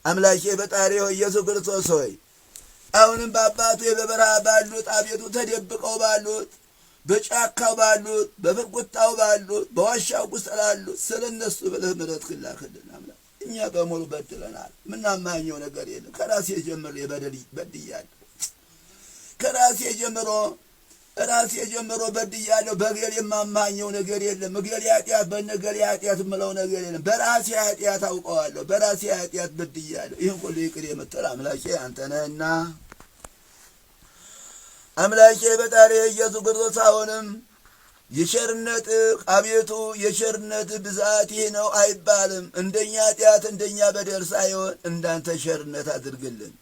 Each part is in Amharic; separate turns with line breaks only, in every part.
አምላኬ ፈጣሪ ሆይ ኢየሱስ ክርስቶስ ሆይ አሁንም በአባቱ በበረሃ ባሉት አቤቱ ተደብቀው ባሉት በጫካው ባሉት በፍርቁታው ባሉት በዋሻው ውስጥ ላሉት ስለነሱ ብለህ ምሕረትህን ላክልን አምላክ። እኛ በሙሉ በድለናል። ምናማኘው ነገር የለም። ከራሴ ጀምሮ በድያለሁ። ከራሴ ጀምሮ በድያለሁ። በገሌ የማማኘው ነገር የለም። እገሌ ኃጢአት በነገሌ ኃጢአት የምለው ነገር የለም። በራሴ ኃጢአት አውቀዋለሁ። በራሴ ኃጢአት በድያለሁ። ይህን ሁሉ ይቅር የምትል አምላኬ አንተ ነህና አምላኬ ፈጣሪ ኢየሱስ ክርስቶስ አሁንም የቸርነትህ አቤቱ የቸርነትህ ብዛት ይህ ነው አይባልም። እንደኛ ኃጢአት እንደኛ በደል ሳይሆን እንዳንተ ቸርነት አድርግልን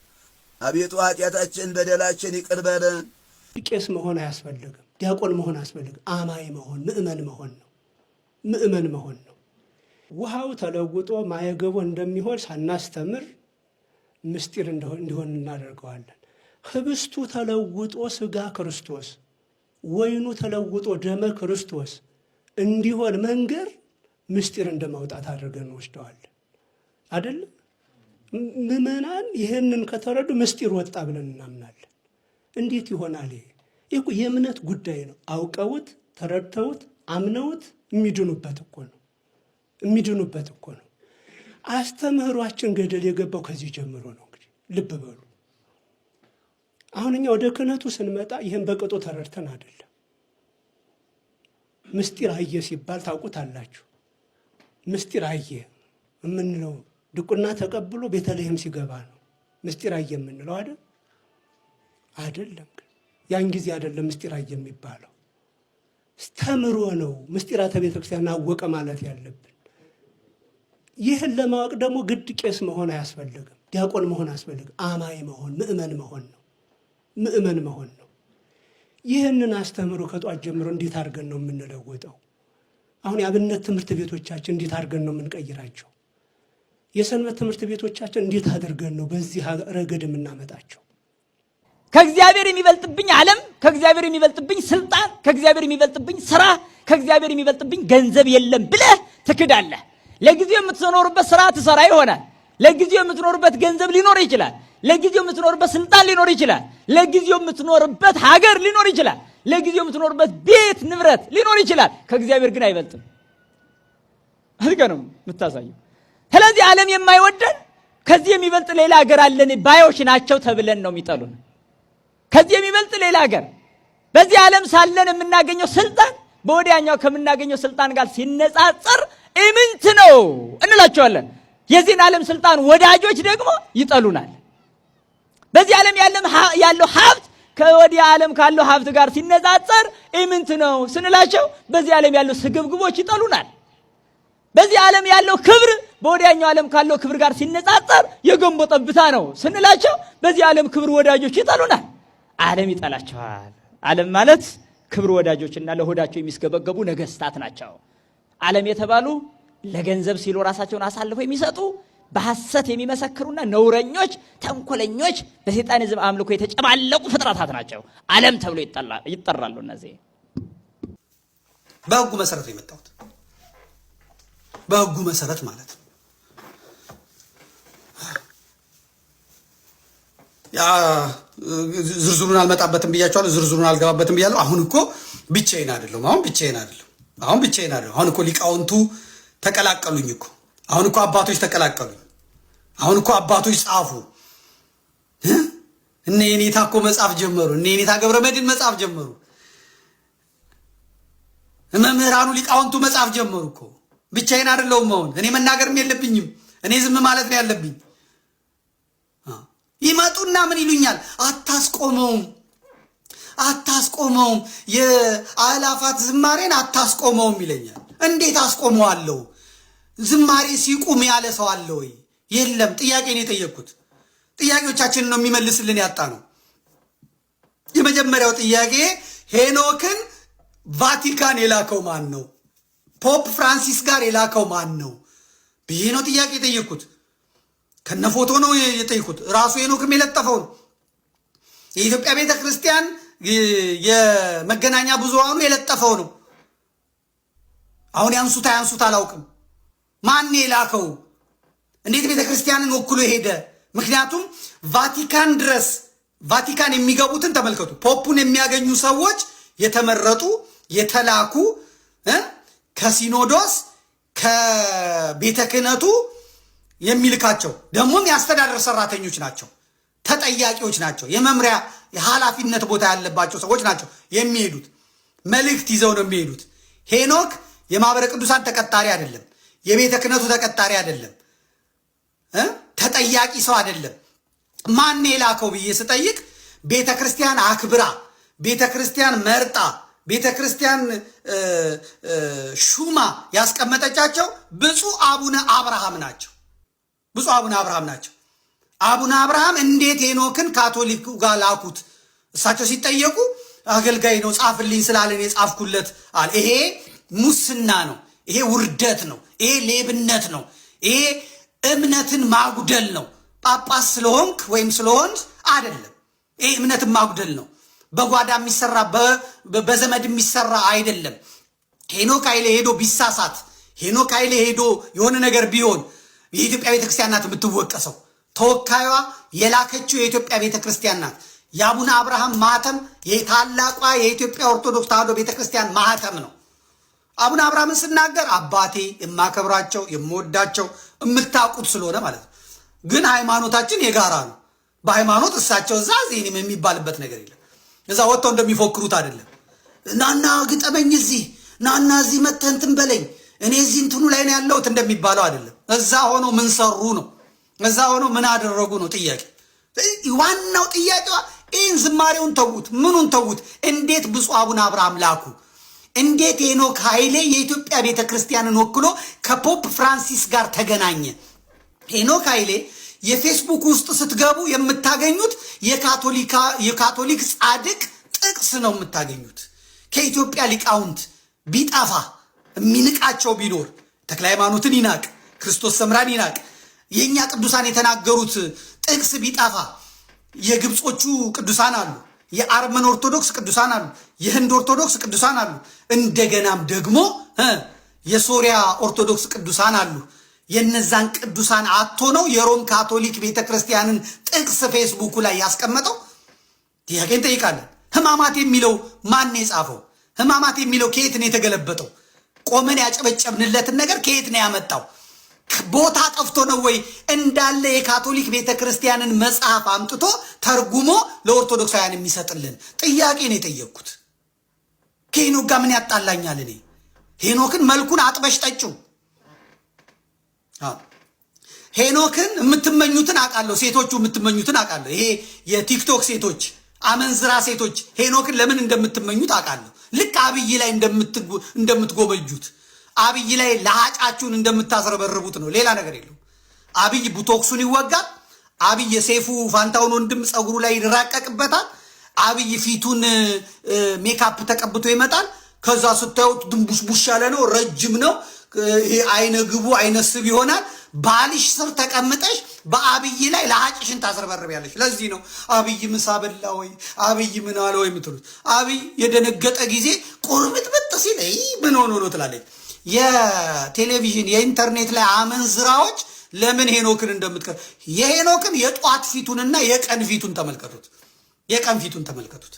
አቤቱ። ኃጢአታችን በደላችን ይቅር በለን።
ቄስ መሆን አያስፈልግም። ዲያቆን መሆን አያስፈልግም። አማኝ መሆን ምእመን መሆን ነው። ምእመን መሆን ነው። ውሃው ተለውጦ ማየገቦ እንደሚሆን ሳናስተምር ምስጢር እንዲሆን እናደርገዋለን። ህብስቱ ተለውጦ ስጋ ክርስቶስ፣ ወይኑ ተለውጦ ደመ ክርስቶስ እንዲሆን መንገር ምስጢር እንደማውጣት አድርገን ወስደዋለን። አይደለም? ምእመናን ይህንን ከተረዱ ምስጢር ወጣ ብለን እናምናለን። እንዴት ይሆናል? ይህ የእምነት ጉዳይ ነው። አውቀውት ተረድተውት አምነውት የሚድኑበት እኮ ነው። አስተምህሯችን ገደል የገባው ከዚህ ጀምሮ ነው። እንግዲህ ልብ በሉ። አሁን እኛ ወደ ክህነቱ ስንመጣ ይህን በቅጡ ተረድተን አይደለም። ምስጢር አየ ሲባል ታውቁታላችሁ። ምስጢር አየ የምንለው ድቁና ተቀብሎ ቤተልሔም ሲገባ ነው ምስጢር አየ የምንለው አይደለም። ያን ጊዜ አይደለም ምስጢር አየ የሚባለው፣ ተምሮ ነው ምስጢራተ ቤተክርስቲያን አወቀ ማለት ያለብን። ይህን ለማወቅ ደግሞ ግድ ቄስ መሆን አያስፈልግም፣ ዲያቆን መሆን አያስፈልግም። አማኝ መሆን ምእመን መሆን ነው። ይህንን አስተምሮ ከጧት ጀምሮ እንዴት አድርገን ነው የምንለወጠው? አሁን የአብነት ትምህርት ቤቶቻችን እንዴት አድርገን ነው የምንቀይራቸው? የሰንበት ትምህርት ቤቶቻችን እንዴት አድርገን ነው በዚህ ረገድ የምናመጣቸው?
ከእግዚአብሔር የሚበልጥብኝ ዓለም፣ ከእግዚአብሔር የሚበልጥብኝ ስልጣን፣ ከእግዚአብሔር የሚበልጥብኝ ስራ፣ ከእግዚአብሔር የሚበልጥብኝ ገንዘብ የለም ብለህ ትክዳለህ። ለጊዜው የምትኖርበት ስራ ትሰራ ይሆናል። ለጊዜው የምትኖርበት ገንዘብ ሊኖር ይችላል። ለጊዜው የምትኖርበት ስልጣን ሊኖር ይችላል። ለጊዜው የምትኖርበት ሀገር ሊኖር ይችላል። ለጊዜው የምትኖርበት ቤት ንብረት ሊኖር ይችላል። ከእግዚአብሔር ግን አይበልጥም። አድርገ ነው የምታሳየው። ስለዚህ ዓለም የማይወደን ከዚህ የሚበልጥ ሌላ ሀገር አለን ባዮች ናቸው ተብለን ነው የሚጠሉን። ከዚህ የሚበልጥ ሌላ ሀገር በዚህ ዓለም ሳለን የምናገኘው ስልጣን በወዲያኛው ከምናገኘው ስልጣን ጋር ሲነጻጸር ኢምንት ነው እንላቸዋለን። የዚህን ዓለም ስልጣን ወዳጆች ደግሞ ይጠሉናል። በዚህ ዓለም ያለው ሀብት ከወዲያ ዓለም ካለው ሀብት ጋር ሲነጻጸር ኢምንት ነው ስንላቸው በዚህ ዓለም ያለው ስግብግቦች ይጠሉናል። በዚህ ዓለም ያለው ክብር በወዲያኛው ዓለም ካለው ክብር ጋር ሲነጻጸር የገንቦ ጠብታ ነው ስንላቸው በዚህ ዓለም ክብር ወዳጆች ይጠሉናል። ዓለም ይጠላቸዋል። ዓለም ማለት ክብር ወዳጆችና ለሆዳቸው የሚስገበገቡ ነገስታት ናቸው። ዓለም የተባሉ ለገንዘብ ሲሉ ራሳቸውን አሳልፈው የሚሰጡ በሐሰት የሚመሰክሩና ነውረኞች፣ ተንኮለኞች፣ በሰይጣኒዝም አምልኮ የተጨማለቁ ፍጥረታት ናቸው። ዓለም ተብሎ ይጠራሉ። እነዚህ
በሕጉ መሰረት ነው የመጣሁት። በሕጉ መሰረት ማለት ነው። ያ ዝርዝሩን አልመጣበትም ብያቸዋለሁ። ዝርዝሩን አልገባበትም ብያለሁ። አሁን እኮ ብቻዬን አይደለም። አሁን እኮ ሊቃውንቱ ተቀላቀሉኝ እኮ። አሁን እኮ አባቶች ተቀላቀሉኝ። አሁን እኮ አባቶች ጻፉ። እነ የኔታ እኮ መጻፍ ጀመሩ። እነ የኔታ ገብረ መድኅን መጻፍ ጀመሩ። መምህራኑ ሊቃውንቱ መጻፍ ጀመሩ እኮ። ብቻዬን አይደለሁም። አሁን እኔ መናገርም የለብኝም። እኔ ዝም ማለት ነው ያለብኝ። ይመጡና ምን ይሉኛል? አታስቆመውም፣ የአእላፋት ዝማሬን አታስቆመውም ይለኛል። እንዴት አስቆመዋለሁ? ዝማሬ ሲቁም ያለ ሰው አለ ወይ? የለም። ጥያቄ ነው የጠየቅኩት። ጥያቄዎቻችንን ነው የሚመልስልን ያጣ ነው። የመጀመሪያው ጥያቄ ሄኖክን ቫቲካን የላከው ማን ነው? ፖፕ ፍራንሲስ ጋር የላከው ማን ነው ብዬ ነው ጥያቄ የጠየቅኩት። ከነ ፎቶ ነው የጠየቅኩት። ራሱ ሄኖክም የለጠፈው ነው። የኢትዮጵያ ቤተ ክርስቲያን የመገናኛ ብዙሃኑ የለጠፈው ነው። አሁን ያንሱት አያንሱት አላውቅም። ማን የላከው? እንዴት ቤተክርስቲያንን ወክሎ ሄደ? ምክንያቱም ቫቲካን ድረስ ቫቲካን የሚገቡትን ተመልከቱ። ፖፑን የሚያገኙ ሰዎች የተመረጡ የተላኩ ከሲኖዶስ ከቤተ ክህነቱ የሚልካቸው ደግሞም የአስተዳደር ሰራተኞች ናቸው፣ ተጠያቂዎች ናቸው፣ የመምሪያ የኃላፊነት ቦታ ያለባቸው ሰዎች ናቸው የሚሄዱት። መልእክት ይዘው ነው የሚሄዱት። ሄኖክ የማህበረ ቅዱሳን ተቀጣሪ አይደለም፣ የቤተ ክህነቱ ተቀጣሪ አይደለም፣ ተጠያቂ ሰው አይደለም። ማን የላከው ብዬ ስጠይቅ ቤተ ክርስቲያን አክብራ፣ ቤተ ክርስቲያን መርጣ፣ ቤተ ክርስቲያን ሹማ ያስቀመጠቻቸው ብፁዕ አቡነ አብርሃም ናቸው። ብፁዕ አቡነ አብርሃም ናቸው። አቡነ አብርሃም እንዴት ሄኖክን ካቶሊክ ጋር ላኩት? እሳቸው ሲጠየቁ አገልጋይ ነው ጻፍልኝ ስላለን የጻፍኩለት አለ። ይሄ ሙስና ነው፣ ይሄ ውርደት ነው፣ ይሄ ሌብነት ነው፣ ይሄ እምነትን ማጉደል ነው። ጳጳስ ስለሆንክ ወይም ስለሆንክ አይደለም። ይሄ እምነትን ማጉደል ነው። በጓዳ የሚሰራ በዘመድ የሚሰራ አይደለም። ሄኖክ ኃይሌ ሄዶ ቢሳሳት፣ ሄኖክ ኃይሌ ሄዶ የሆነ ነገር ቢሆን የኢትዮጵያ ቤተክርስቲያን ናት የምትወቀሰው። ተወካዩዋ የላከችው የኢትዮጵያ ቤተክርስቲያን ናት። የአቡነ አብርሃም ማህተም የታላቋ የኢትዮጵያ ኦርቶዶክስ ተዋሕዶ ቤተክርስቲያን ማህተም ነው። አቡነ አብርሃምን ስናገር አባቴ የማከብራቸው የምወዳቸው የምታውቁት ስለሆነ ማለት ነው። ግን ሃይማኖታችን የጋራ ነው። በሃይማኖት እሳቸው እዛ ዜንም የሚባልበት ነገር የለም። እዛ ወጥተው እንደሚፎክሩት አይደለም። ናና ግጠመኝ፣ እዚህ ናና እዚህ መተህ እንትን በለኝ፣ እኔ እዚህ እንትኑ ላይ ነው ያለሁት እንደሚባለው አይደለም። እዛ ሆኖ ምን ሰሩ ነው፣ እዛ ሆኖ ምን አደረጉ ነው ጥያቄ። ዋናው ጥያቄዋ ይህን ዝማሬውን ተዉት፣ ምኑን ተዉት። እንዴት ብፁዕ አቡነ አብርሃም ላኩ? እንዴት ሄኖክ ኃይሌ የኢትዮጵያ ቤተ ክርስቲያንን ወክሎ ከፖፕ ፍራንሲስ ጋር ተገናኘ? ሄኖክ ኃይሌ የፌስቡክ ውስጥ ስትገቡ የምታገኙት የካቶሊክ ጻድቅ ጥቅስ ነው የምታገኙት። ከኢትዮጵያ ሊቃውንት ቢጠፋ የሚንቃቸው ቢኖር ተክለ ሃይማኖትን ይናቅ፣ ክርስቶስ ሰምራን ይናቅ፣ የእኛ ቅዱሳን የተናገሩት ጥቅስ ቢጠፋ የግብጾቹ ቅዱሳን አሉ፣ የአርመን ኦርቶዶክስ ቅዱሳን አሉ፣ የህንድ ኦርቶዶክስ ቅዱሳን አሉ፣ እንደገናም ደግሞ የሶሪያ ኦርቶዶክስ ቅዱሳን አሉ። የነዛን ቅዱሳን አቶ ነው የሮም ካቶሊክ ቤተክርስቲያንን ጥቅስ ፌስቡክ ላይ ያስቀመጠው? ጥያቄ እንጠይቃለን። ህማማት የሚለው ማን የጻፈው? ህማማት የሚለው ከየት ነው የተገለበጠው? ቆመን ያጨበጨብንለትን ነገር ከየት ነው ያመጣው? ቦታ ጠፍቶ ነው ወይ እንዳለ የካቶሊክ ቤተክርስቲያንን መጽሐፍ አምጥቶ ተርጉሞ ለኦርቶዶክሳውያን የሚሰጥልን? ጥያቄ ነው የጠየቅኩት። ከሄኖክ ጋር ምን ያጣላኛል? እኔ ሄኖክን መልኩን አጥበሽ ጠጪው። ሄኖክን የምትመኙትን አውቃለሁ፣ ሴቶቹ የምትመኙትን አውቃለሁ። ይሄ የቲክቶክ ሴቶች፣ አመንዝራ ሴቶች ሄኖክን ለምን እንደምትመኙት አውቃለሁ። ልክ አብይ ላይ እንደምትጎበጁት፣ አብይ ላይ ለሃጫችሁን እንደምታስረበርቡት ነው። ሌላ ነገር የለውም። አብይ ቡቶክሱን ይወጋል። አብይ የሴፉ ፋንታውን ወንድም ፀጉሩ ላይ ይራቀቅበታል። አብይ ፊቱን ሜካፕ ተቀብቶ ይመጣል። ከዛ ስታዩት ድንቡሽቡሽ ያለ ነው፣ ረጅም ነው። ይሄ አይነ ግቡ አይነ ስብ ይሆናል። ባልሽ ስር ተቀምጠሽ በአብይ ላይ ለሃጭሽን ታስረበርቢያለሽ። ለዚህ ነው አብይ ምሳ በላ ወይ አብይ ምን አለ ወይ የምትሉት። አብይ የደነገጠ ጊዜ ቁርብጥብጥ ሲል ምን ሆኖ ነው ትላለች። የቴሌቪዥን የኢንተርኔት ላይ አመንዝራዎች ለምን ሄኖክን የሄኖክን የጧት ፊቱንና የቀን ፊቱን ተመልከቱት። የቀን ፊቱን ተመልከቱት።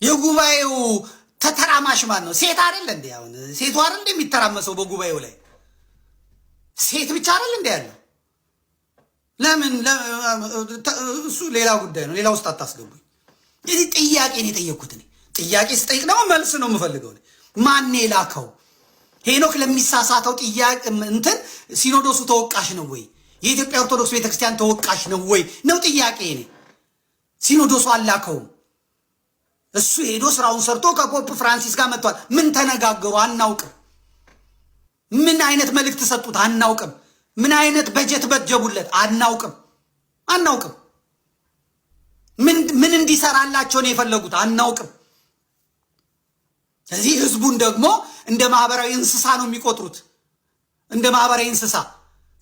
የጉባኤው ተተራማሽ ማን ነው? ሴት አይደል እንዴ? አሁን ሴቱ አይደል እንዴ የሚተራመሰው በጉባኤው ላይ? ሴት ብቻ አይደል እንዴ ያለው? ለምን እሱ ሌላ ጉዳይ ነው። ሌላ ውስጥ አታስገቡኝ። እዚህ ጥያቄ ነው የጠየቅኩት። እኔ ጥያቄ ስጠይቅ ደግሞ መልስ ነው የምፈልገው። ማን የላከው? ሄኖክ ለሚሳሳተው ጥያቄ እንትን ሲኖዶሱ ተወቃሽ ነው ወይ? የኢትዮጵያ ኦርቶዶክስ ቤተክርስቲያን ተወቃሽ ነው ወይ ነው ጥያቄ። እኔ ሲኖዶሱ አላከውም። እሱ ሄዶ ስራውን ሰርቶ ከፖፕ ፍራንሲስ ጋር መጥቷል። ምን ተነጋገሩ አናውቅም። ምን አይነት መልእክት ሰጡት አናውቅም። ምን አይነት በጀት በጀቡለት አናውቅም። ምን እንዲሰራላቸው ነው የፈለጉት አናውቅም። ስለዚህ ህዝቡን ደግሞ እንደ ማህበራዊ እንስሳ ነው የሚቆጥሩት፣ እንደ ማህበራዊ እንስሳ።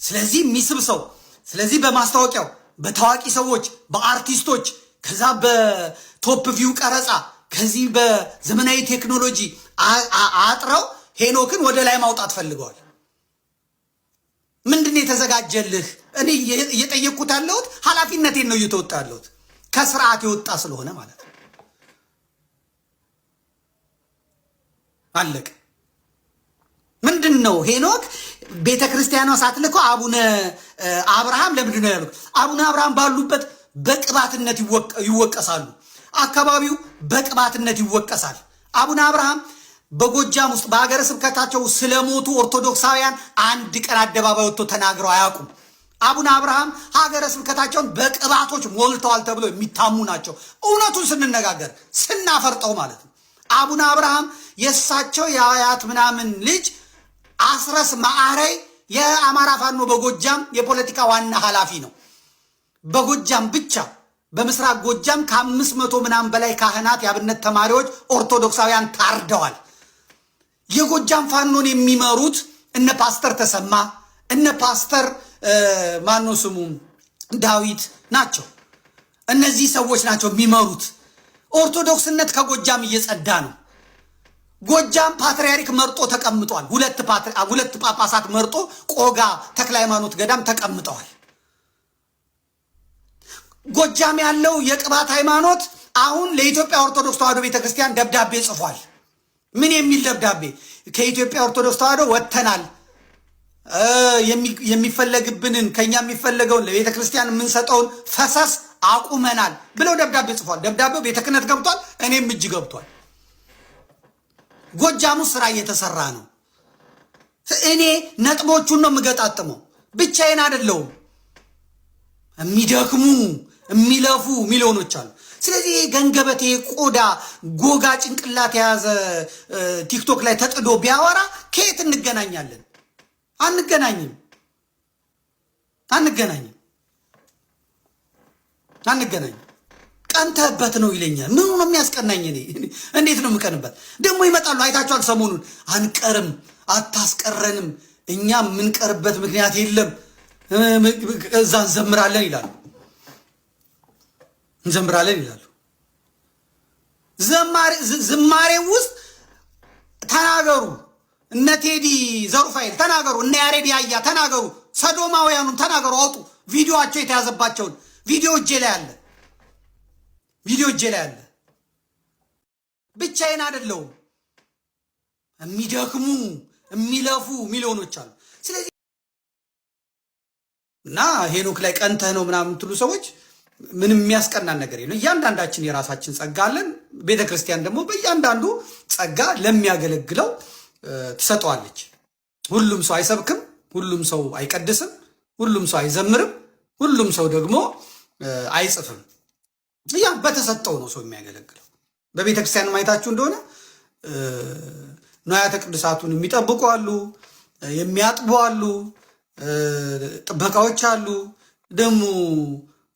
ስለዚህ የሚስብ ሰው፣ ስለዚህ በማስታወቂያው በታዋቂ ሰዎች በአርቲስቶች ከዛ በቶፕ ቪው ቀረጻ ከዚህ በዘመናዊ ቴክኖሎጂ አጥረው ሄኖክን ወደ ላይ ማውጣት ፈልገዋል። ምንድነው የተዘጋጀልህ? እኔ እየጠየቅኩት ያለሁት ኃላፊነቴን ነው እየተወጣ ያለሁት ከስርዓት የወጣ ስለሆነ ማለት ነው። አለቀ። ምንድነው ሄኖክ ቤተክርስቲያኗ ሳትልኮ አቡነ አብርሃም ለምንድን ነው ያሉት? አቡነ አብርሃም ባሉበት በቅባትነት ይወቀሳሉ። አካባቢው በቅባትነት ይወቀሳል። አቡነ አብርሃም በጎጃም ውስጥ በሀገረ ስብከታቸው ስለሞቱ ኦርቶዶክሳውያን አንድ ቀን አደባባይ ወጥቶ ተናግረው አያውቁም። አቡነ አብርሃም ሀገረ ስብከታቸውን በቅባቶች ሞልተዋል ተብሎ የሚታሙ ናቸው። እውነቱን ስንነጋገር ስናፈርጠው ማለት ነው። አቡነ አብርሃም የእሳቸው የአያት ምናምን ልጅ አስረስ ማዕረይ የአማራ ፋኖ በጎጃም የፖለቲካ ዋና ኃላፊ ነው። በጎጃም ብቻ በምስራቅ ጎጃም ከ500 ምናምን በላይ ካህናት የአብነት ተማሪዎች ኦርቶዶክሳውያን ታርደዋል። የጎጃም ፋኖን የሚመሩት እነ ፓስተር ተሰማ እነ ፓስተር ማኖ ስሙ ዳዊት ናቸው። እነዚህ ሰዎች ናቸው የሚመሩት። ኦርቶዶክስነት ከጎጃም እየጸዳ ነው። ጎጃም ፓትርያርክ መርጦ ተቀምጧል። ሁለት ጳጳሳት መርጦ ቆጋ ተክለ ሃይማኖት ገዳም ተቀምጠዋል። ጎጃም ያለው የቅባት ሃይማኖት አሁን ለኢትዮጵያ ኦርቶዶክስ ተዋሕዶ ቤተክርስቲያን ደብዳቤ ጽፏል። ምን የሚል ደብዳቤ? ከኢትዮጵያ ኦርቶዶክስ ተዋሕዶ ወጥተናል፣ የሚፈለግብንን ከኛ የሚፈለገውን ለቤተክርስቲያን የምንሰጠውን ፈሰስ አቁመናል ብለው ደብዳቤ ጽፏል። ደብዳቤው ቤተ ክህነት ገብቷል፣ እኔም እጅ ገብቷል። ጎጃሙ ስራ እየተሰራ ነው። እኔ ነጥቦቹን ነው የምገጣጥመው፣ ብቻዬን አይደለሁም። የሚደክሙ የሚለፉ ሚሊዮኖች አሉ። ስለዚህ ገንገበቴ ቆዳ ጎጋ ጭንቅላት የያዘ ቲክቶክ ላይ ተጥዶ ቢያወራ ከየት እንገናኛለን? አንገናኝም። ቀንተህበት ነው ይለኛል። ምኑ ነው የሚያስቀናኝ? እኔ እንዴት ነው የምቀንበት? ደግሞ ይመጣሉ። አይታችኋል ሰሞኑን አንቀርም፣ አታስቀረንም፣ እኛ የምንቀርበት ምክንያት የለም፣ እዛ እንዘምራለን ይላሉ። ዝማሬ ውስጥ ተናገሩ። እነ ቴዲ ዘሩፋኤል ተናገሩ፣ እነ ያሬድ ያያ ተናገሩ፣ ሰዶማውያኑን ተናገሩ፣ አውጡ ቪዲዮአቸው የተያዘባቸውን። ቪዲዮ እጄ ላይ አለ። ብቻዬን አይደለሁም። የሚደክሙ የሚለፉ ሚሊዮኖች አሉ። ስለዚህ እና ሄኖክ ላይ ቀንተህ ነው ምናምን የምትሉ ሰዎች ምንም የሚያስቀናን ነገር የለም። እያንዳንዳችን የራሳችን ጸጋ አለን። ቤተ ክርስቲያን ደግሞ በእያንዳንዱ ጸጋ ለሚያገለግለው ትሰጠዋለች። ሁሉም ሰው አይሰብክም፣ ሁሉም ሰው አይቀድስም፣ ሁሉም ሰው አይዘምርም፣ ሁሉም ሰው ደግሞ አይጽፍም። ያ በተሰጠው ነው ሰው የሚያገለግለው። በቤተ ክርስቲያን ማየታችሁ እንደሆነ ንዋያተ ቅዱሳቱን የሚጠብቁ አሉ፣ የሚያጥቡ አሉ፣ ጥበቃዎች አሉ፣ ደግሞ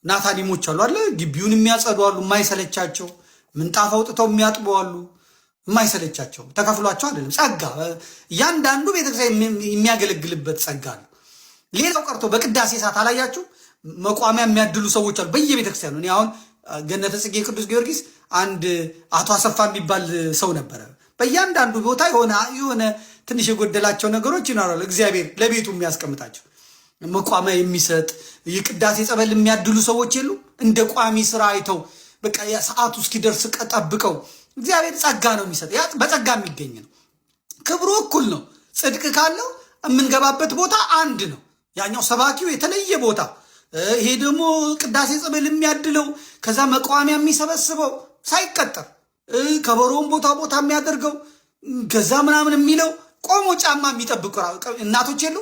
ናታኒሞች አሉ አለ ግቢውን የሚያጸዱ አሉ፣ የማይሰለቻቸው ምንጣፍ አውጥተው የሚያጥቡ አሉ፣ የማይሰለቻቸው ተከፍሏቸው አይደለም። ጸጋ እያንዳንዱ ቤተክርስቲያን የሚያገለግልበት ጸጋ ነው። ሌላው ቀርቶ በቅዳሴ ሰዓት አላያችሁ መቋሚያ የሚያድሉ ሰዎች አሉ በየቤተክርስቲያኑ። እኔ አሁን ገነተ ጽጌ ቅዱስ ጊዮርጊስ አንድ አቶ አሰፋ የሚባል ሰው ነበረ። በእያንዳንዱ ቦታ የሆነ ትንሽ የጎደላቸው ነገሮች ይኖራሉ። እግዚአብሔር ለቤቱ የሚያስቀምጣቸው መቋሚያ የሚሰጥ የቅዳሴ ጸበል የሚያድሉ ሰዎች የሉ? እንደ ቋሚ ስራ አይተው በቃ ሰዓቱ እስኪደርስ ጠብቀው እግዚአብሔር ጸጋ ነው የሚሰጥ። ያ በጸጋ የሚገኝ ነው። ክብሩ እኩል ነው። ጽድቅ ካለው የምንገባበት ቦታ አንድ ነው። ያኛው ሰባኪው የተለየ ቦታ፣ ይሄ ደግሞ ቅዳሴ ጸበል የሚያድለው ከዛ መቋሚያ የሚሰበስበው ሳይቀጠር ከበሮውን ቦታ የሚያደርገው ከዛ ምናምን የሚለው ቆሞ ጫማ የሚጠብቁ እናቶች የሉ?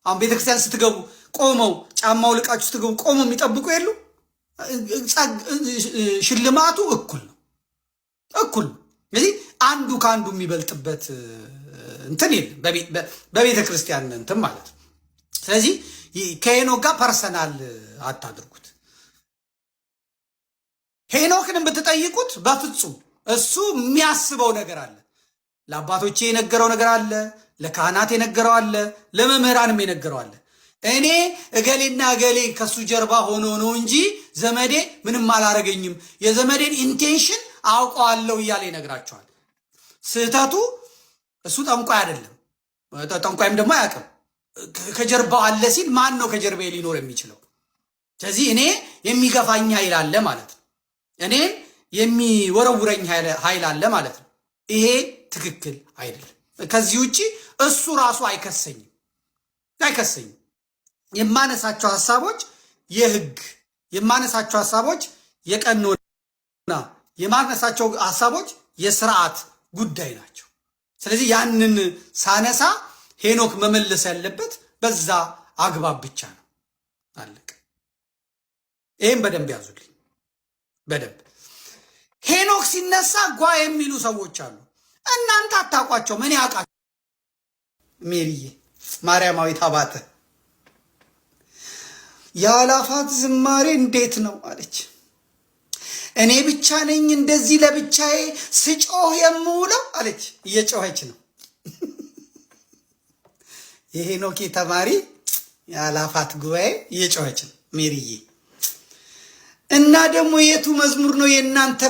አሁን ቤተክርስቲያን ስትገቡ ቆመው ጫማው ልቃችሁ ስትገቡ ቆመው የሚጠብቁ የሉ? ሽልማቱ እኩል ነው። ስለዚህ አንዱ ከአንዱ የሚበልጥበት እንትን የለም በቤተ ክርስቲያን እንትን ማለት ነው። ስለዚህ ከሄኖክ ጋር ፐርሰናል አታድርጉት። ሄኖክን ብትጠይቁት በፍጹም እሱ የሚያስበው ነገር አለ። ለአባቶቼ የነገረው ነገር አለ፣ ለካህናት የነገረው አለ፣ ለመምህራንም የነገረው አለ። እኔ እገሌና እገሌ ከሱ ጀርባ ሆኖ ነው እንጂ ዘመዴ ምንም አላረገኝም፣ የዘመዴን ኢንቴንሽን አውቀዋለሁ እያለ ይነግራቸዋል። ስህተቱ እሱ ጠንቋይ አይደለም። ጠንቋይም ደግሞ አያውቅም። ከጀርባው አለ ሲል ማን ነው ከጀርባዬ ሊኖር የሚችለው? ስለዚህ እኔ የሚገፋኝ ኃይል አለ ማለት ነው። እኔ የሚወረውረኝ ኃይል አለ ማለት ነው። ይሄ ትክክል አይደለም። ከዚህ ውጪ እሱ ራሱ አይከሰኝም። የማነሳቸው ሐሳቦች የህግ የማነሳቸው ሐሳቦች የቀኖና የማነሳቸው ሐሳቦች የስርዓት ጉዳይ ናቸው። ስለዚህ ያንን ሳነሳ ሄኖክ መመለስ ያለበት በዛ አግባብ ብቻ ነው። አለቀ። ይሄን በደንብ ያዙልኝ። በደንብ ሄኖክ ሲነሳ ጓ የሚሉ ሰዎች አሉ። እናንተ አታውቋቸው፣ ምን ያውቃቸው? ሜሪዬ ማርያማዊት አባተ የአላፋት ዝማሬ እንዴት ነው አለች። እኔ ብቻ ነኝ እንደዚህ ለብቻዬ ስጮህ የምውለው አለች። እየጮኸች ነው። የሄኖክ ተማሪ የአላፋት ጉባኤ እየጮኸች ነው ሜሪዬ። እና ደግሞ የቱ መዝሙር ነው የእናንተ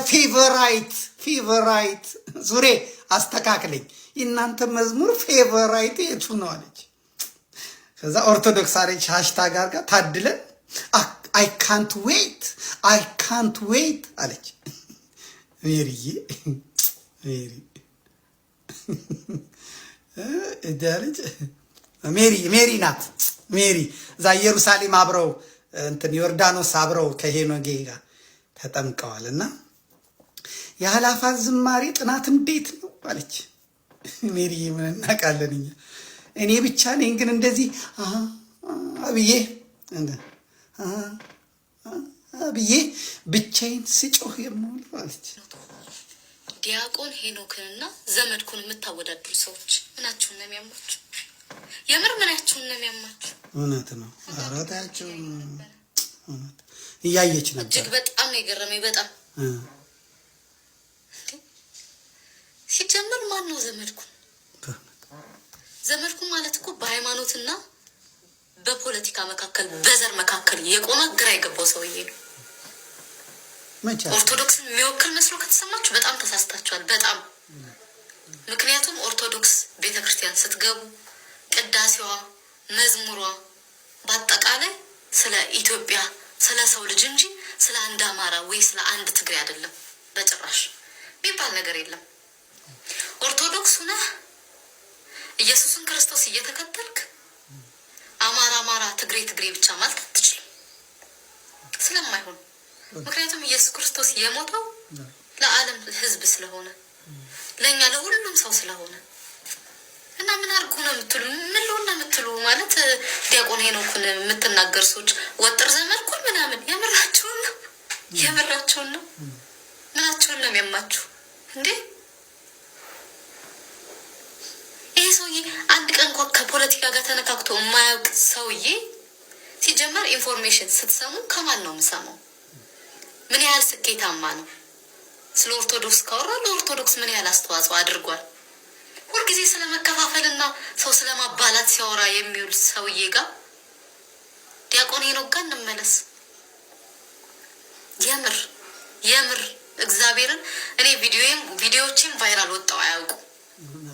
ፌቨራይት? ዙሬ አስተካክለኝ። የእናንተ መዝሙር ፌቨራይት የቱ ነው አለች። ከዛ ኦርቶዶክስ አለች ሃሽታግ አድርጋ ታድለን አይ ካንት ዌይት አለች። ሜሪዬ እዳለች ሜሪ ናት። ሜሪ እዛ ኢየሩሳሌም አብረው እንትን ዮርዳኖስ አብረው ከሄኖጌ ጋር ተጠምቀዋል። እና የአላፋት ዝማሬ ጥናት እንዴት ነው አለች። ሜሪዬ ምን እናውቃለን እኛ። እኔ ብቻ ነኝ ግን እንደዚህ ብዬ ብቻዬን ስጮህ የምውለው አለች።
ዲያቆን ሄኖክንና ዘመድኩን የምታወዳድሩ ሰዎች ምናችሁን ነው የሚያማችሁ? የምር ምናችሁን ነው የሚያማችሁ?
እውነት ነው። አራታቸው እውነት እያየች ነበር።
እጅግ በጣም ነው የገረመኝ። በጣም ሲጀመር ማን ነው ዘመድኩን? ዘመድኩን ማለት እኮ በሃይማኖትና በፖለቲካ መካከል በዘር መካከል የቆመ ግራ የገባው ሰውዬ ነው። ኦርቶዶክስን የሚወክል መስሎ ከተሰማችሁ በጣም ተሳስታችኋል። በጣም ምክንያቱም ኦርቶዶክስ ቤተክርስቲያን ስትገቡ ቅዳሴዋ፣ መዝሙሯ በአጠቃላይ ስለ ኢትዮጵያ ስለ ሰው ልጅ እንጂ ስለ አንድ አማራ ወይ ስለ አንድ ትግሬ አይደለም። በጭራሽ የሚባል ነገር የለም። ኦርቶዶክስ ሁነህ ኢየሱስን ክርስቶስ እየተከተልክ አማራ ትግሬ ብቻ ማለት አትችልም፣ ስለማይሆን። ምክንያቱም ኢየሱስ ክርስቶስ የሞተው ለዓለም ሕዝብ ስለሆነ ለኛ ለሁሉም ሰው ስለሆነ እና ምን አድርጉ ነው የምትሉ? ምን ልሆና የምትሉ ማለት ዲያቆን ሄኖክን የምትናገር ሰዎች ወጥር ዘመድኩን ምናምን የምራቸውን ነው ምናቸውን ነው የሚያማችሁ እንዴ? ይሄ ሰውዬ አንድ ቀን እንኳን ከፖለቲካ ጋር ተነካክቶ የማያውቅ ሰውዬ። ሲጀመር ኢንፎርሜሽን ስትሰሙ ከማን ነው የምሰማው? ምን ያህል ስኬታማ ነው? ስለ ኦርቶዶክስ ካወራ ለኦርቶዶክስ ምን ያህል አስተዋጽኦ አድርጓል? ሁልጊዜ ስለ መከፋፈልና ሰው ስለ ማባላት ሲያወራ የሚውል ሰውዬ ጋር ዲያቆን ሄኖክ ጋር እንመለስ። የምር እግዚአብሔርን እኔ ቪዲዮዎችን ቫይራል ወጣው አያውቁ።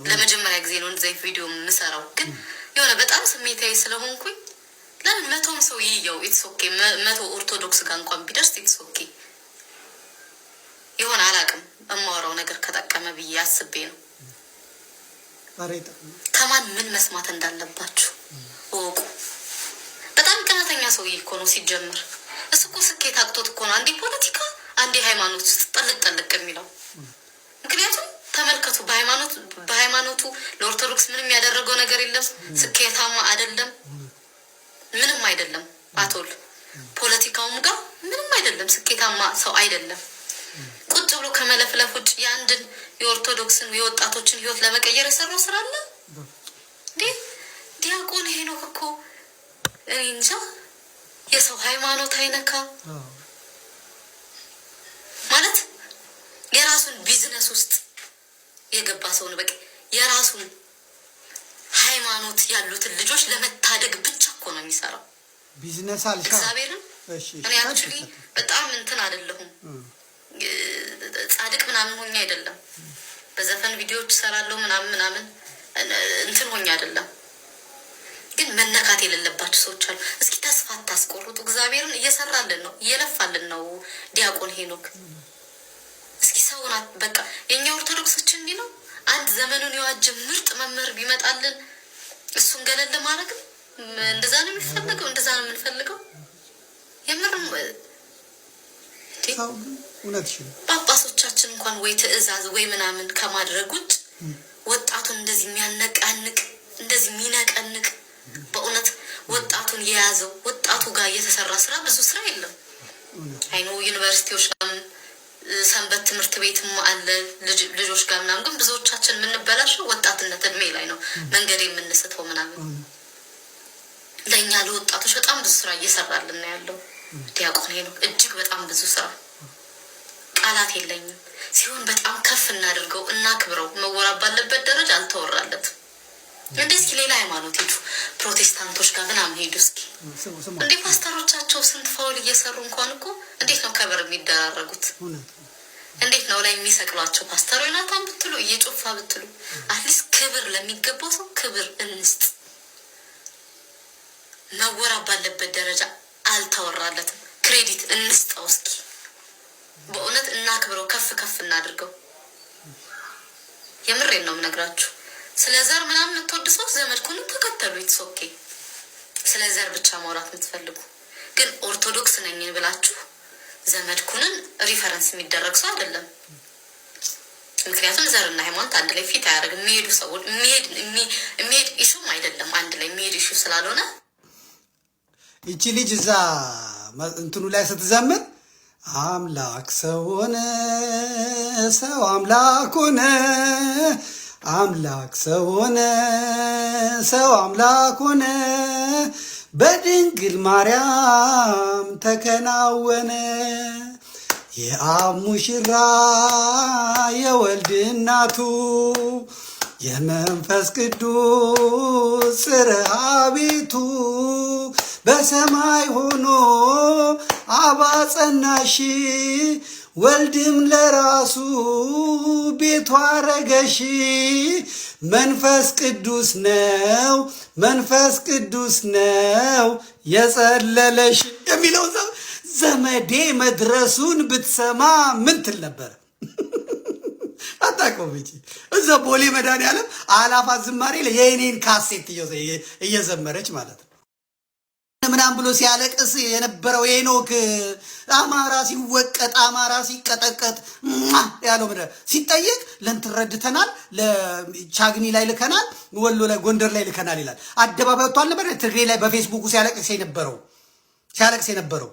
ለመጀመሪያ ጊዜ ነው እንደዚህ ቪዲዮ የምሰራው። ግን የሆነ በጣም ስሜታዊ ስለሆንኩኝ ለምን መቶም ሰው ይየው ኢትስ ኦኬ፣ 100 ኦርቶዶክስ ጋር እንኳን ቢደርስ ኢትስ ኦኬ የሆነ አላውቅም እማወራው ነገር ከጠቀመ ብዬ አስቤ ነው። ከማን ምን መስማት እንዳለባችሁ ወቁ። በጣም ቀናተኛ ሰውዬ እኮ ነው ሲጀምር። እሱ እኮ ስኬት አቅቶት እኮ ነው አንዴ ፖለቲካ አንዴ ሃይማኖት ውስጥ ጠልቅ የሚለው። ምክንያቱም ተመልከቱ፣ በሃይማኖቱ ለኦርቶዶክስ ምንም ያደረገው ነገር የለም። ስኬታማ አይደለም፣ ምንም አይደለም። አቶል ፖለቲካውም ጋር ምንም አይደለም፣ ስኬታማ ሰው አይደለም። ቁጭ ብሎ ከመለፍለፍ ውጭ የአንድን የኦርቶዶክስን የወጣቶችን ህይወት ለመቀየር የሰራው ስራ አለ እንዴ? ዲያቆን ሄኖክ እኮ እኔ እንጃ የሰው ሃይማኖት አይነካ ማለት የራሱን ቢዝነስ ውስጥ የገባ ሰው ነው። በቃ የራሱን ሃይማኖት ያሉትን ልጆች ለመታደግ ብቻ እኮ ነው የሚሰራው
ቢዝነስ አልካ
እግዚአብሔርን። እኔ አክቹሊ በጣም እንትን አይደለሁም ጻድቅ ምናምን ሆኜ አይደለም። በዘፈን ቪዲዮዎች ሰራለሁ ምናምን እንትን ሆኜ አይደለም፣ ግን መነካት የሌለባቸው ሰዎች አሉ። እስኪ ተስፋ አታስቆርጡ። እግዚአብሔርን እየሰራልን ነው፣ እየለፋልን ነው ዲያቆን ሄኖክ። እስኪ ሰውን በቃ የኛ ኦርቶዶክሶች እንዲህ ነው። አንድ ዘመኑን የዋጀ ምርጥ መምህር ቢመጣልን እሱን ገለል ማድረግ እንደዛ ነው የሚፈልገው፣ እንደዛ ነው የምንፈልገው። የምርም ጳጳሶቻችን እንኳን ወይ ትእዛዝ ወይ ምናምን ከማድረግ ውጭ ወጣቱን እንደዚህ የሚያነቃንቅ እንደዚህ የሚነቀንቅ በእውነት ወጣቱን የያዘው ወጣቱ ጋር እየተሰራ ስራ ብዙ ስራ የለም። አይኖ ዩኒቨርሲቲዎች ጋር ሰንበት ትምህርት ቤትም አለ ልጆች ጋር ምናምን፣ ግን ብዙዎቻችን የምንበላሸው ወጣትነት እድሜ ላይ ነው መንገድ የምንስተው ምናምን። ለእኛ ለወጣቶች በጣም ብዙ ስራ እየሰራልን ነው ያለው ዲያቆን ሄኖክ። እጅግ በጣም ብዙ ስራ፣ ቃላት የለኝም። ሲሆን በጣም ከፍ እናድርገው፣ እናክብረው። መወራ ባለበት ደረጃ አልተወራለትም። እንደዚህ ሌላ ሃይማኖት ሄዱ፣ ፕሮቴስታንቶች ጋር ምናምን ሄዱ። እስኪ እንዴ ፓስተሮቻቸው ስንት ፋውል እየሰሩ እንኳን እኮ እንዴት ነው ከበር የሚደራረጉት? እንዴት ነው ላይ የሚሰቅሏቸው? ፓስተር ዮናታን ብትሉ እየጮፋ ብትሉ አትሊስት ክብር ለሚገባው ሰው ክብር እንስጥ። መወራ ባለበት ደረጃ አልተወራለትም። ክሬዲት እንስጠው። እስኪ በእውነት እናክብረው፣ ከፍ ከፍ እናድርገው። የምሬን ነው የምነግራችሁ። ስለ ዘር ምናምን የምትወድ ሰው ዘመድኩንን ተከተሉ። ኢትስ ኦኬ። ስለ ዘር ብቻ ማውራት የምትፈልጉ ግን ኦርቶዶክስ ነኝ ብላችሁ ዘመድኩንን ሪፈረንስ የሚደረግ ሰው አይደለም። ምክንያቱም ዘርና ሃይማኖት አንድ ላይ ፊት አያደርግም። የሚሄዱ ሰዎች የሚሄድ ኢሹም አይደለም፣ አንድ ላይ የሚሄድ ኢሹ ስላልሆነ
ይቺ ልጅ እዛ እንትኑ ላይ ስትዘምር አምላክ ሰው ሆነ፣ ሰው አምላክ ሆነ፣ አምላክ ሰው ሆነ፣ ሰው አምላክ ሆነ፣ በድንግል ማርያም ተከናወነ፣ የአብ ሙሽራ የወልድ እናቱ የመንፈስ ቅዱስ ጽርሐ ቤቱ በሰማይ ሆኖ አብ አጸናሽ፣ ወልድም ለራሱ ቤቱ አረገሽ፣ መንፈስ ቅዱስ ነው መንፈስ ቅዱስ ነው የጸለለሽ የሚለው ዘመዴ መድረሱን ብትሰማ ምን ትል ነበር? አታውቀውም እንጂ እዛ ቦሌ መድኃኒዓለም አላፋት ዝማሬ የኔን ካሴት እየዘመረች ማለት ነው። ምናምን ብሎ ሲያለቅስ የነበረው ሄኖክ አማራ ሲወቀጥ አማራ ሲቀጠቀጥ ያለው ምንድን ሲጠየቅ ለእንትን ረድተናል፣ ለቻግኒ ላይ ልከናል፣ ወሎ ላይ ጎንደር ላይ ልከናል ይላል። አደባባይ ወጥቷል ነበር ትግሬ ላይ በፌስቡኩ ሲያለቅስ የነበረው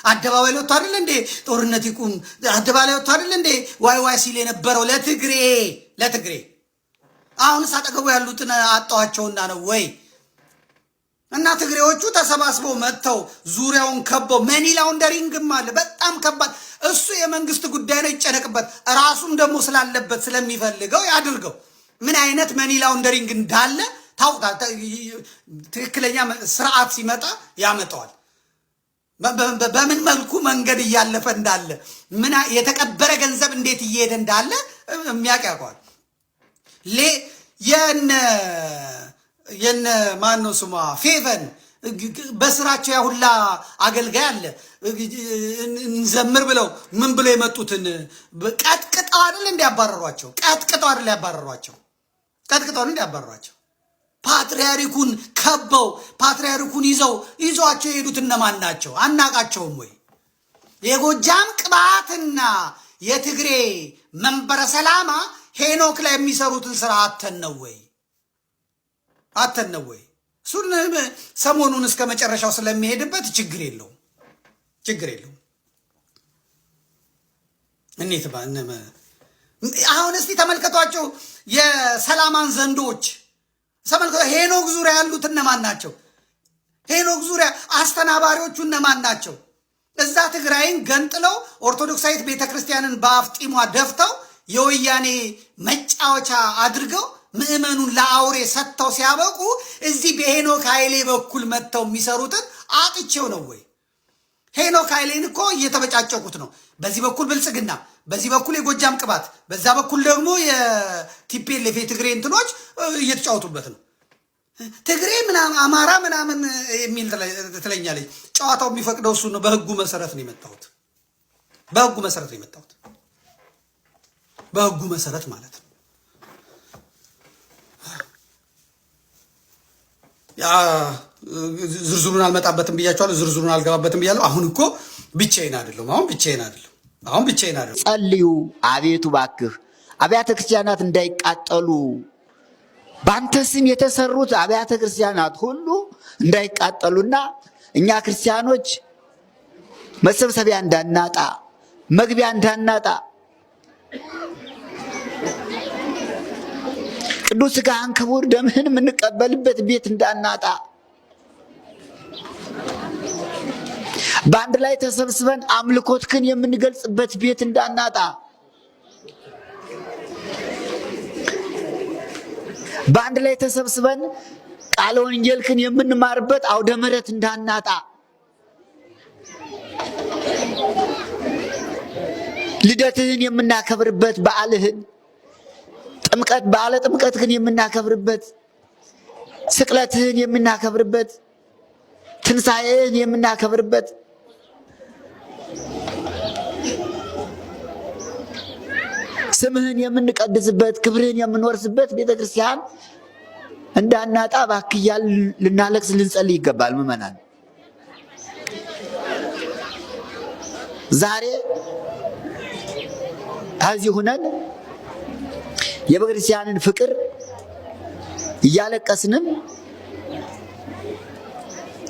አደባባይ ላይ ወጥቶ አይደል እንዴ ጦርነት ይቁም፣ አደባባይ ወጥቶ አይደል እንዴ ዋይ ዋይ ሲል የነበረው ለትግሬ። አሁን ሳጠገቡ ያሉትን አጣዋቸውና ነው ወይ? እና ትግሬዎቹ ተሰባስበው መጥተው ዙሪያውን ከበው መኒ ላውንደሪንግም አለ በጣም ከባድ። እሱ የመንግስት ጉዳይ ነው ይጨነቅበት፣ ራሱም ደግሞ ስላለበት ስለሚፈልገው ያድርገው። ምን አይነት መኒ ላውንደሪንግ እንዳለ ታውቃ። ትክክለኛ ስርዓት ሲመጣ ያመጣዋል። በምን መልኩ መንገድ እያለፈ እንዳለ ምን የተቀበረ ገንዘብ እንዴት እየሄደ እንዳለ የሚያውቅ ያውቀዋል። የነ ማን ነው ስሟ ፌቨን በስራቸው ያሁላ አገልጋይ አለ እንዘምር ብለው ምን ብለው የመጡትን ቀጥቅጠው አይደል እንዲያባረሯቸው? ቀጥቅጠው እንዲያባረሯቸው ፓትርያርኩን ከበው ፓትርያርኩን ይዘዋቸው የሄዱት እነማን ናቸው? አናቃቸውም ወይ? የጎጃም ቅባትና የትግሬ መንበረ ሰላማ ሄኖክ ላይ የሚሰሩትን ስራ አተን ነው ወይ? እሱን ሰሞኑን እስከ መጨረሻው ስለሚሄድበት ችግር የለውም። እንዴት አሁን እስቲ ተመልከቷቸው የሰላማን ዘንዶች ተመልከቷ። ሄኖክ ዙሪያ ያሉት እነማን ናቸው? ሄኖክ ዙሪያ አስተናባሪዎቹ እነማን ናቸው? እዛ ትግራይን ገንጥለው ኦርቶዶክሳዊት ቤተክርስቲያንን በአፍጢሟ ደፍተው የወያኔ መጫወቻ አድርገው ምእመኑን ለአውሬ ሰጥተው ሲያበቁ እዚህ በሄኖክ ኃይሌ በኩል መጥተው የሚሰሩትን አጥቼው ነው ወይ? ሄኖክ ኃይሌን እኮ እየተበጫጨቁት ነው። በዚህ በኩል ብልጽግና፣ በዚህ በኩል የጎጃም ቅባት፣ በዛ በኩል ደግሞ የቲፒኤልኤፍ የትግሬ እንትኖች እየተጫወቱበት ነው። ትግሬ ምናምን አማራ ምናምን የሚል ትለኛለች። ጨዋታው የሚፈቅደው እሱ ነው። በህጉ መሰረት ነው የመጣሁት። በህጉ መሰረት ነው የመጣሁት። በህጉ መሰረት ማለት ነው። ያ ዝርዝሩን አልመጣበትም ብያቸዋለሁ። ዝርዝሩን አልገባበትም ብያለሁ። አሁን እኮ ብቻዬን አይደለም። አሁን ብቻዬን አይደለም።
ጸልዩ አቤቱ ባክህ አብያተ ክርስቲያናት እንዳይቃጠሉ፣ በአንተ ስም የተሰሩት አብያተ ክርስቲያናት ሁሉ እንዳይቃጠሉና እኛ ክርስቲያኖች መሰብሰቢያ እንዳናጣ፣ መግቢያ እንዳናጣ፣ ቅዱስ ሥጋህን ክቡር ደምህን የምንቀበልበት ቤት እንዳናጣ፣ በአንድ ላይ ተሰብስበን አምልኮትክን የምንገልጽበት ቤት እንዳናጣ፣ በአንድ ላይ ተሰብስበን ቃለ ወንጌልክን የምንማርበት አውደ ምሕረት እንዳናጣ፣ ልደትህን የምናከብርበት በዓልህን፣ በዓለ ጥምቀትህን የምናከብርበት፣ ስቅለትህን የምናከብርበት፣ ትንሣኤህን የምናከብርበት፣ ስምህን የምንቀድስበት፣ ክብርህን የምንወርስበት ቤተክርስቲያን እንዳናጣ እባክህ እያልን ልናለቅስ ልንጸልይ ይገባል። ምዕመናን ዛሬ ከዚህ ሁነን የቤተክርስቲያንን ፍቅር እያለቀስንም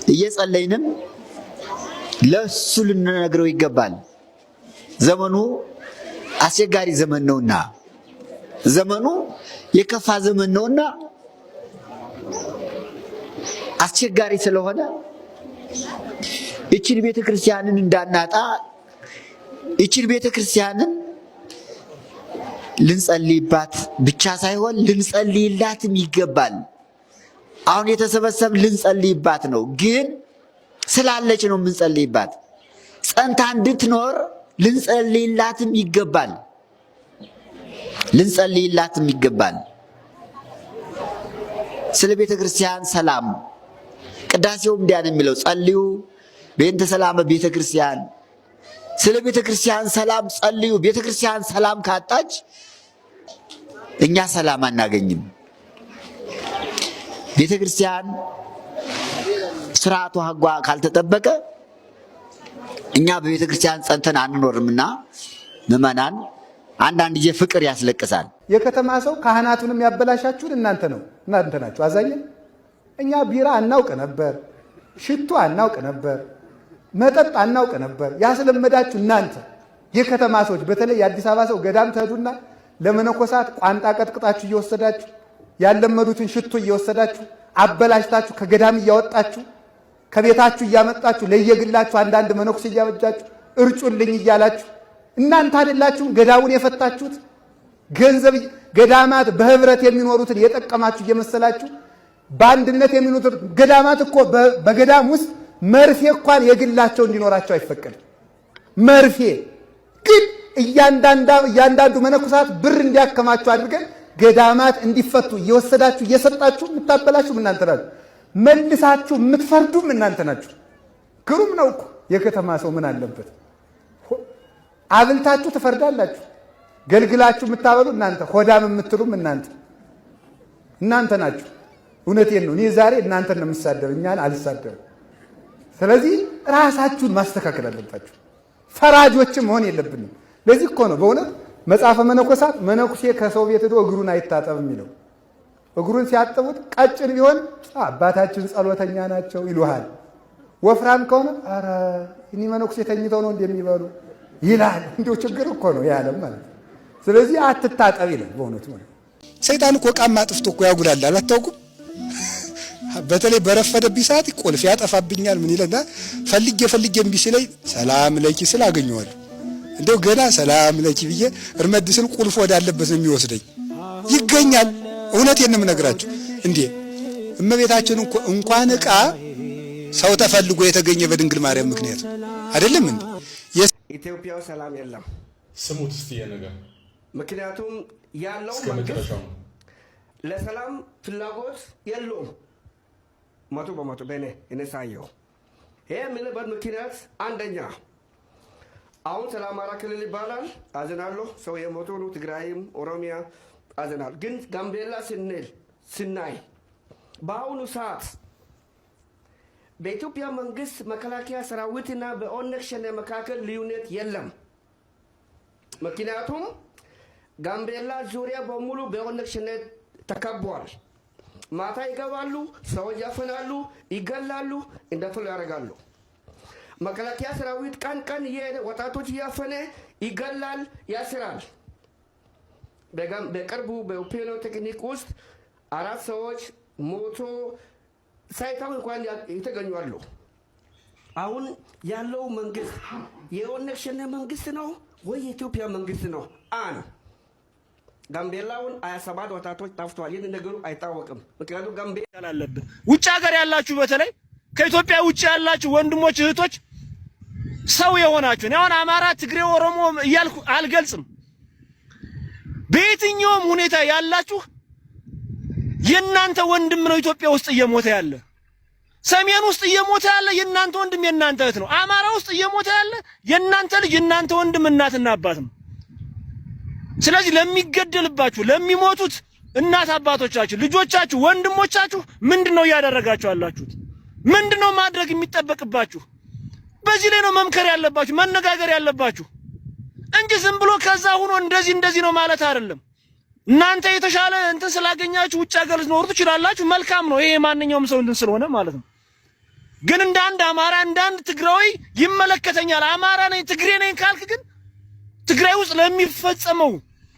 እየጸለይንም ለሱ ልንነግረው ይገባል። ዘመኑ አስቸጋሪ ዘመን ነውና፣ ዘመኑ የከፋ ዘመን ነውና አስቸጋሪ ስለሆነ እቺን ቤተክርስቲያንን እንዳናጣ፣ እቺን ቤተክርስቲያንን ልንጸልይባት ብቻ ሳይሆን ልንጸልይላትም ይገባል። አሁን የተሰበሰብ ልንጸልይባት ነው፣ ግን ስላለች ነው የምንጸልይባት። ጸንታ እንድትኖር ልንጸልይላትም ይገባል። ልንጸልይላትም ይገባል። ስለ ቤተ ክርስቲያን ሰላም ቅዳሴውም እንዲያ ነው የሚለው፣ ጸልዩ በእንተ ሰላም ቤተ ክርስቲያን። ስለ ቤተ ክርስቲያን ሰላም ጸልዩ። ቤተ ክርስቲያን ሰላም ካጣች እኛ ሰላም አናገኝም። ቤተ ክርስቲያን ስርዓቷ ሕጓ ካልተጠበቀ እኛ በቤተ ክርስቲያን ጸንተን አንኖርምና ምዕመናን አንዳንድ ጊዜ ፍቅር ያስለቅሳል።
የከተማ ሰው ካህናቱንም ያበላሻችሁን እናንተ ናችሁ። አዛኘን እኛ ቢራ አናውቅ ነበር፣ ሽቶ አናውቅ ነበር፣ መጠጥ አናውቅ ነበር። ያስለመዳችሁ እናንተ የከተማ ሰዎች። በተለይ የአዲስ አበባ ሰው ገዳም ትሄዱና ለመነኮሳት ቋንጣ ቀጥቅጣችሁ እየወሰዳችሁ ያለመዱትን ሽቶ እየወሰዳችሁ አበላሽታችሁ ከገዳም እያወጣችሁ ከቤታችሁ እያመጣችሁ ለየግላችሁ አንዳንድ መነኩሴ እያበጃችሁ እርጩልኝ እያላችሁ እናንተ አይደላችሁም ገዳሙን የፈታችሁት? ገንዘብ ገዳማት በህብረት የሚኖሩትን የጠቀማችሁ እየመሰላችሁ በአንድነት የሚኖሩት ገዳማት እኮ በገዳም ውስጥ መርፌ እንኳን የግላቸው እንዲኖራቸው አይፈቀድም። መርፌ ግን እያንዳንዱ መነኮሳት ብር እንዲያከማችሁ አድርገን ገዳማት እንዲፈቱ እየወሰዳችሁ እየሰጣችሁ የምታበላችሁ እናንተ ናችሁ። መልሳችሁ የምትፈርዱም እናንተ ናችሁ። ግሩም ነው እኮ የከተማ ሰው ምን አለበት? አብልታችሁ ትፈርዳላችሁ። ገልግላችሁ የምታበሉ እናንተ፣ ሆዳም የምትሉም እናንተ ናችሁ። እውነቴን ነው። እኔ ዛሬ እናንተን ነው የምሳደብ፣ እኛን አልሳደብም። ስለዚህ ራሳችሁን ማስተካከል አለባችሁ። ፈራጆችም መሆን የለብንም። ለዚህ እኮ ነው በእውነት መጽሐፈ መነኮሳት መነኩሴ ከሰው ቤት ሄዶ እግሩን አይታጠብ የሚለው። እግሩን ሲያጥቡት ቀጭን ቢሆን አባታችን ጸሎተኛ ናቸው ይሉሃል። ወፍራም ከሆነ ኧረ እኒ መነኩሴ ተኝተው ነው እንደሚበሉ ይላል። እንደው ችግር እኮ ነው ያለም ማለት ነው። ስለዚህ አትታጠብ ይላል። በእውነቱ ማለት
ሰይጣን እኮ ዕቃም አጥፍቶ እኮ ያጉላላል። አታውቁም? በተለይ በረፈደብኝ ሰዓት ቁልፍ ያጠፋብኛል። ምን ይለና ፈልጌ እምቢ ሲለኝ ሰላም ለኪ ስል አገኘዋለሁ። እንደው ገና ሰላም ለኪ ብዬ እርመድ ስል ቁልፍ ወዳለበት ነው የሚወስደኝ። ይገኛል። እውነቴን ነው የምነግራችሁ። እንዴ እመቤታችን እንኳን ዕቃ ሰው ተፈልጎ የተገኘ በድንግል ማርያም ምክንያት አይደለም እንዴ?
ኢትዮጵያው ሰላም የለም። ስሙት እስቲ የነገር
ምክንያቱም ያለው መንግስት ለሰላም ፍላጎት የለውም። መቶ በመቶ በእኔ ሳየው ይሄ የምልበት ምክንያት አንደኛ አሁን ስለ አማራ ክልል ይባላል፣ አዝናለሁ። ሰው የሞቱ ነው። ትግራይም ኦሮሚያ አዝናል። ግን ጋምቤላ ስናይ በአሁኑ ሰዓት በኢትዮጵያ መንግስት መከላከያ ሰራዊትና በኦነግ ሸኔ መካከል ልዩነት የለም። ምክንያቱም ጋምቤላ ዙሪያ በሙሉ በኦነግ ሸኔ ተከቧል። ማታ ይገባሉ፣ ሰዎች ያፈናሉ፣ ይገላሉ፣ እንደፈሉ ያደርጋሉ። መከላከያ ሰራዊት ቀን ወጣቶች እያፈነ ይገላል፣ ያስራል። በቅርቡ በኦፔኖ ቴክኒክ ውስጥ 4 ሰዎች ሞቶ ሳይታው እንኳን የተገኙ አሉ። አሁን ያለው መንግስት የኦነግ ሸኔ መንግስት ነው ወይ የኢትዮጵያ መንግስት ነው? ጋምቤላውን 27 ወጣቶች ጠፍተዋል። ይህን ነገሩ አይታወቅም። ምክንያቱም ጋምቤላ
አለብን። ውጭ ሀገር ያላችሁ በተለይ ከኢትዮጵያ ውጭ ያላችሁ ወንድሞች እህቶች ሰው የሆናችሁ አሁን አማራ፣ ትግሬ፣ ኦሮሞ እያልኩ አልገልጽም። በየትኛውም ሁኔታ ያላችሁ የናንተ ወንድም ነው ኢትዮጵያ ውስጥ እየሞተ ያለ። ሰሜን ውስጥ እየሞተ ያለ የናንተ ወንድም የናንተ እህት ነው። አማራ ውስጥ እየሞተ ያለ የናንተ ልጅ የናንተ ወንድም እናትና አባት ነው። ስለዚህ ለሚገደልባችሁ ለሚሞቱት እናት አባቶቻችሁ፣ ልጆቻችሁ፣ ወንድሞቻችሁ ምንድነው እያደረጋችሁ ያላችሁት? ምንድነው ማድረግ የሚጠበቅባችሁ? በዚህ ላይ ነው መምከር ያለባችሁ፣ መነጋገር ያለባችሁ እንጂ ዝም ብሎ ከዛ ሆኖ እንደዚህ ነው ማለት አይደለም። እናንተ የተሻለ እንትን ስላገኛችሁ ውጭ ሀገር ልትኖሩ ትችላላችሁ፣ መልካም ነው። ይሄ ማንኛውም ሰው እንትን ስለሆነ ማለት ነው። ግን እንደ አንድ አማራ እንደ አንድ ትግራዊ ይመለከተኛል አማራ ነኝ ትግሬ ነኝ ካልክ ግን ትግራይ ውስጥ ለሚፈጸመው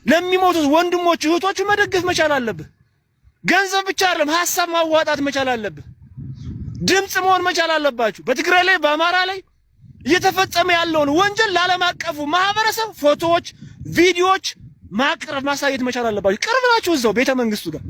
ለሚሞቱት ወንድሞች እህቶች መደገፍ መቻል አለብህ። ገንዘብ ብቻ አይደለም ሐሳብ ማዋጣት መቻል አለብህ። ድምጽ መሆን መቻል አለባችሁ። በትግራይ ላይ በአማራ ላይ እየተፈጸመ ያለውን ወንጀል ለዓለም አቀፉ ማህበረሰብ ፎቶዎች፣ ቪዲዮዎች ማቅረብ ማሳየት መቻል አለባችሁ። ቅርብ ናችሁ እዛው ቤተ መንግስቱ ጋር